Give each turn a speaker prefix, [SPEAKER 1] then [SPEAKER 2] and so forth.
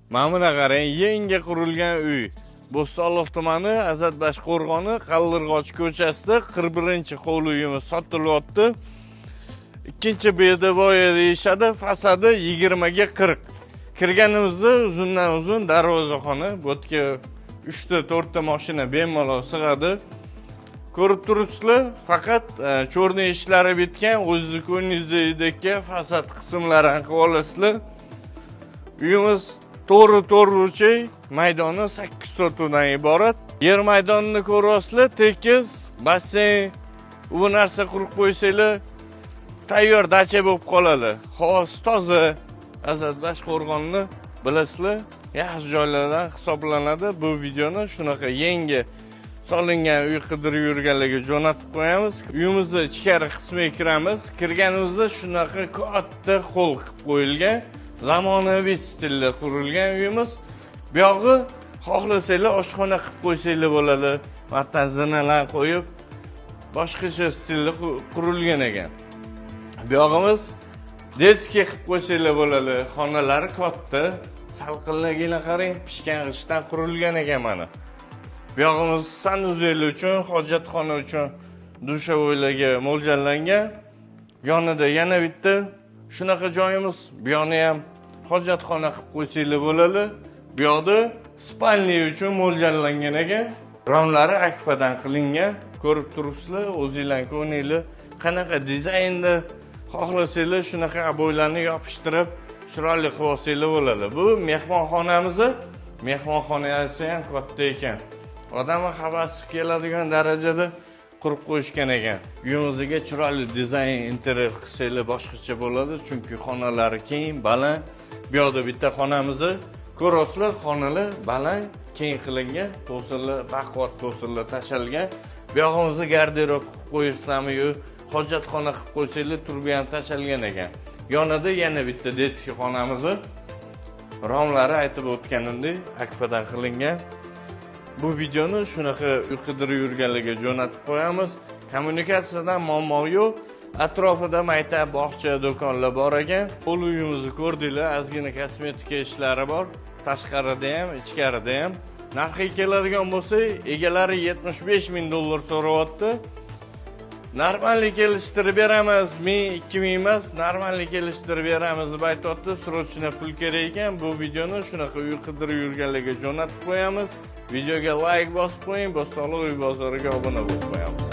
[SPEAKER 1] Mana buni qarang, yangi qurilgan uy. Bo'stonliq tumani Azatbash qo'rg'oni Qallirg'och ko'chasida 41-hovli uyimiz sotilyapti. Ikkinchi bedaboya deyishadi, fasadi 20 ga 40. Kirganimizda uzundan uzun darvozaxona, bu yerga 3 ta 4 ta mashina bemalol sig'adi. Ko'rib turibsizlar, faqat cho'rni ishlari bitgan, o'zingiz ko'nglingizdagi fasad qismlarini qilib olasizlar. Uyimiz to'g'ri burchak, maydoni 8 sotuvdan iborat. Yer maydonini ko'ryapsizlar, tekis, basseyn, bu narsa qurib qo'ysanglar, tayyor dacha bo'lib qoladi. Xos, toza. Azatbash qo'rg'onni bilasizlar, yaxshi joylardan hisoblanadi. Bu videoni shunaqa yangi solingan uy qidirib yurganlarga jo'natib qo'yamiz. Uyimizda ichkari qismiga kiramiz. Kirganimizda shunaqa katta hol qilib qo'yilgan, zamonaviy stilda qurilgan uyimiz. Bu yog'i xohlasanglar oshxona qilib qo'ysanglar bo'ladi. Mattan zinalar qo'yib, boshqacha stilda qurilgan ekan. Bu yog'imiz detskiy qilib qo'ysanglar bo'ladi. Xonalari katta, salqinligini qarang, pishgan g'ishtdan qurilgan ekan mana. Bu yog'imiz sanuzellar uchun, hojatxona uchun dushovoylarga mo'ljallangan. Yonida yana bitta shunaqa joyimiz. Bu yoni ham hojatxona qilib qo'ysanglar bo'ladi. Bu yoqda spalniy uchun mo'ljallangan ekan. Romlari akfadan qilingan. Ko'rib turibsizlar, o'zingizlar ko'nglingiz qanaqa dizaynda xohlasanglar shunaqa aboylarni yopishtirib, chiroyli qilib olsanglar bo'ladi. Bu mehmonxonamiz. Mehmonxonasi ham katta ekan. Odamlar havasi keladigan darajada qurib qo'yishgan ekan. Uyimizga chiroyli dizayn, interyer qilsanglar boshqacha bo'ladi, chunki xonalari keng, baland. Bu yoqda bitta xonamiz, ko'rasizlar, xonalar baland, keng qilingan, to'sinlar, baquvvat to'sinlar tashalgan. Bu yog'imizda garderob qilib qo'yasizlarmi, hojatxona qilib qo'ysanglar, turba ham tashalgan ekan. Yonida yana bitta detskiy xonamiz. Romlari aytib o'tganimdek, akfadan qilingan. Bu videoni shunaqa uy qidirib yurganlarga jo'natib qo'yamiz. Kommunikatsiyadan muammo yo'q. Atrofida maktab, bog'cha, do'konlar bor ekan. Qo'l uyimizni ko'rdinglar, ozgina kosmetika ishlari bor. Tashqarida ham, ichkarida ham. Narxiga keladigan bo'lsa, egalari $75,000 so'rayapti. Normallik kelishtirib beramiz, 1000-2000 emas, normallik kelishtirib beramiz deb aytayapti. Srochna pul kerak ekan. Bu videoni shunaqa uy qidirib yurganlarga jo'natib qo'yamiz. Videoga like bosib qo'ying, Bo'stonliq uy bozoriga obuna bo'lib qo'yamiz.